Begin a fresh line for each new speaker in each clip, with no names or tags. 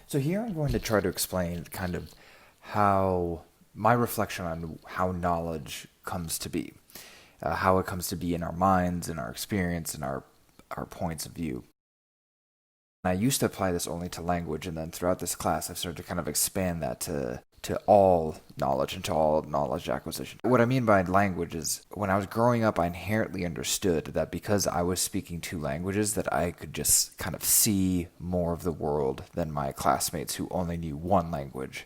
So here I'm going to try to explain kind of how my reflection on how knowledge comes to be, how it comes to be in our minds, in our experience, in our points of view. I used to apply this only to language, and then throughout this class, I've started to kind of expand that to all knowledge and to all knowledge acquisition. What I mean by language is when I was growing up, I inherently understood that because I was speaking two languages, that I could just kind of see more of the world than my classmates who only knew one language.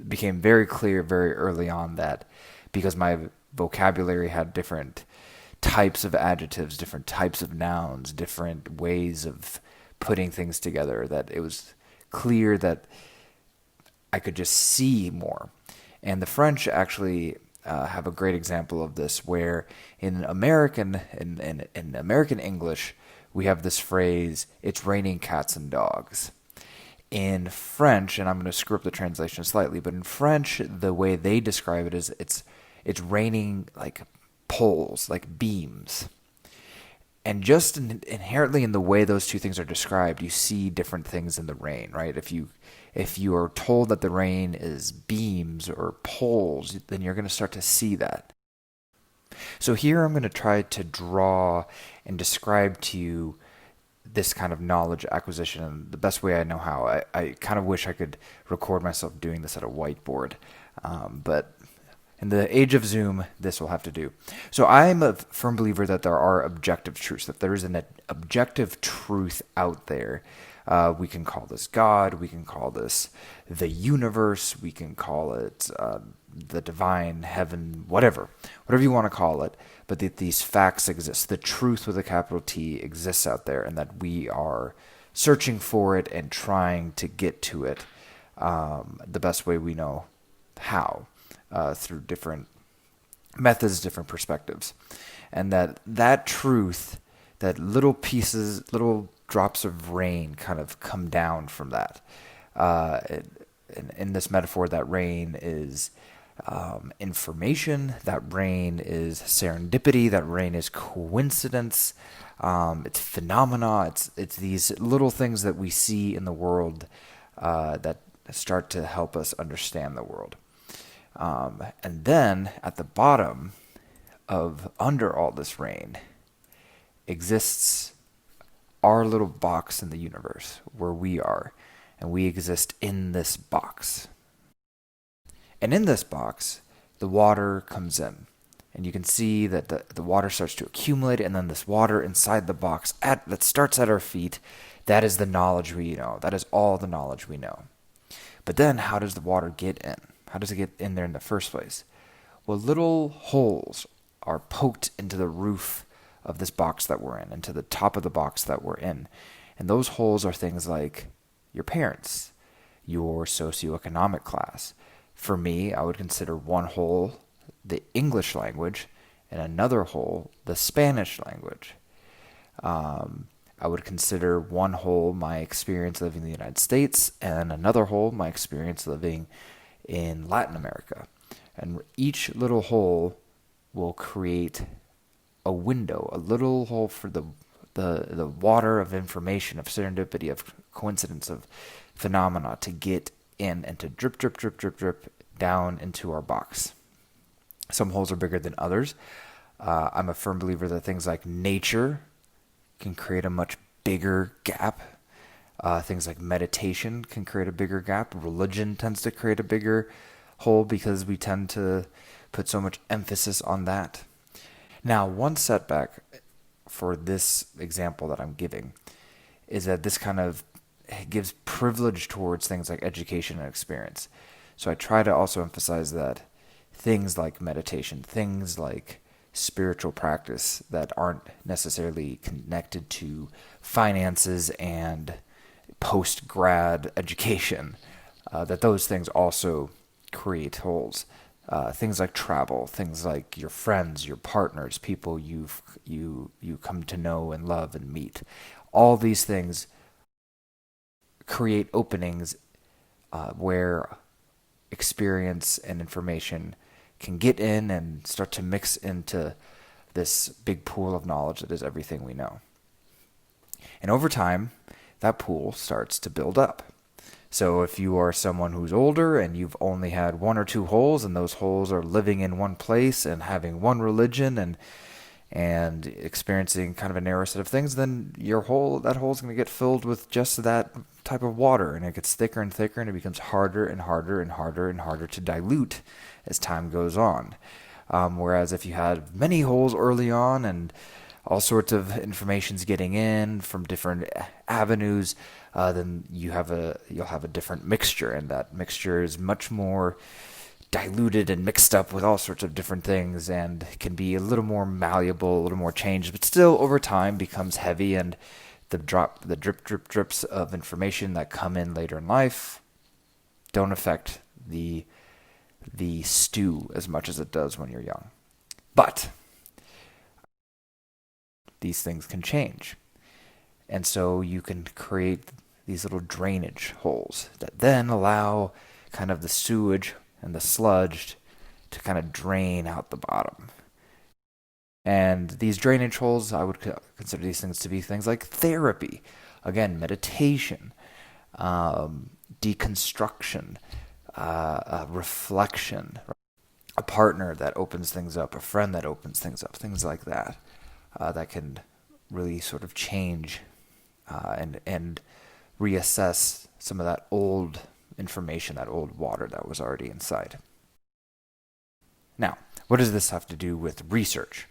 Became very clear very early on that because my vocabulary had different types of adjectives, different types of nouns, different ways of putting things together, that it was clear that I could just see more. And the French actually have a great example of this, where in American English we have this phrase, "It's raining cats and dogs." In French, and I'm going to screw up the translation slightly, but in French, the way they describe it is it's raining like poles, like beams. And just inherently in the way those two things are described, you see different things in the rain, right? If you are told that the rain is beams or poles, then you're going to start to see that. So here I'm going to try to draw and describe to you this kind of knowledge acquisition in the best way I know how. I kind of wish I could record myself doing this at a whiteboard, but in the age of Zoom, this will have to do. So I'm a firm believer that there are objective truths, that there is an objective truth out there. We can call this God, we can call this the universe, we can call it the divine, heaven, whatever you want to call it, but that these facts exist. The truth with a capital T exists out there, and that we are searching for it and trying to get to it the best way we know how. Through different methods, different perspectives, and that truth, that little pieces, little drops of rain kind of come down from that. In this metaphor, that rain is information, that rain is serendipity, that rain is coincidence, it's phenomena, it's these little things that we see in the world that start to help us understand the world. And then at the bottom of under all this rain exists our little box in the universe where we are, and we exist in this box. And in this box, the water comes in, and you can see that the water starts to accumulate, and then this water inside the box that starts at our feet, that is the knowledge we know. That is all the knowledge we know. But then how does the water get in? How does it get in there in the first place? Well, little holes are poked into the roof of this box that we're in, into the top of the box that we're in. And those holes are things like your parents, your socioeconomic class. For me, I would consider one hole the English language and another hole the Spanish language. I would consider one hole my experience living in the United States, and another hole my experience living in Latin America. And each little hole will create a window, a little hole for the water of information, of serendipity, of coincidence, of phenomena to get in and to drip, drip, drip, drip, drip down into our box. Some holes are bigger than others. I'm a firm believer that things like nature can create a much bigger gap. Things like meditation can create a bigger gap. Religion tends to create a bigger hole because we tend to put so much emphasis on that. Now, one setback for this example that I'm giving is that this kind of gives privilege towards things like education and experience. So I try to also emphasize that things like meditation, things like spiritual practice that aren't necessarily connected to finances and post-grad education, that those things also create holes. Things like travel, things like your friends, your partners, people you come to know and love and meet. All these things create openings where experience and information can get in and start to mix into this big pool of knowledge that is everything we know. And over time, that pool starts to build up. So if you are someone who's older and you've only had one or two holes, and those holes are living in one place and having one religion and experiencing kind of a narrow set of things, then that hole is going to get filled with just that type of water, and it gets thicker and thicker, and it becomes harder and harder and harder and harder to dilute as time goes on. Whereas if you had many holes early on and all sorts of information's getting in from different avenues, then you'll have a different mixture, and that mixture is much more diluted and mixed up with all sorts of different things, and can be a little more malleable, a little more changed, but still over time becomes heavy. And the drips of information that come in later in life don't affect the stew as much as it does when you're young. But these things can change. And so you can create these little drainage holes that then allow kind of the sewage and the sludge to kind of drain out the bottom. And these drainage holes, I would consider these things to be things like therapy, again, meditation, deconstruction, reflection, a partner that opens things up, a friend that opens things up, things like that, that can really sort of change and reassess some of that old information, that old water that was already inside. Now, what does this have to do with research?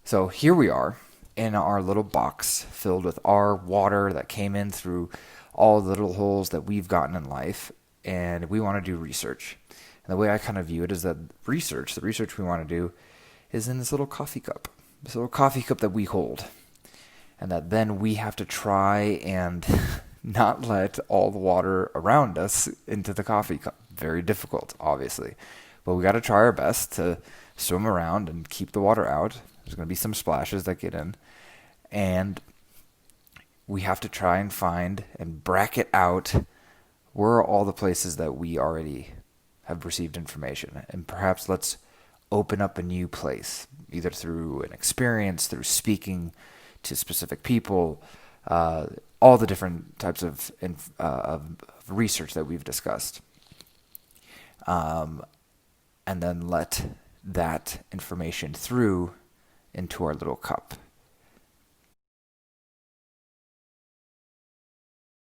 So here we are in our little box filled with our water that came in through all the little holes that we've gotten in life, and we want to do research. And the way I kind of view it is that the research we want to do is in this little coffee cup that we hold. And that then we have to try and not let all the water around us into the coffee cup. Very difficult, obviously. But we got to try our best to swim around and keep the water out. There's going to be some splashes that get in. And we have to try and find and bracket out where are all the places that we already have received information. And perhaps let's open up a new place, either through an experience, through speaking to specific people, all the different types of research that we've discussed. And then let that information through into our little cup.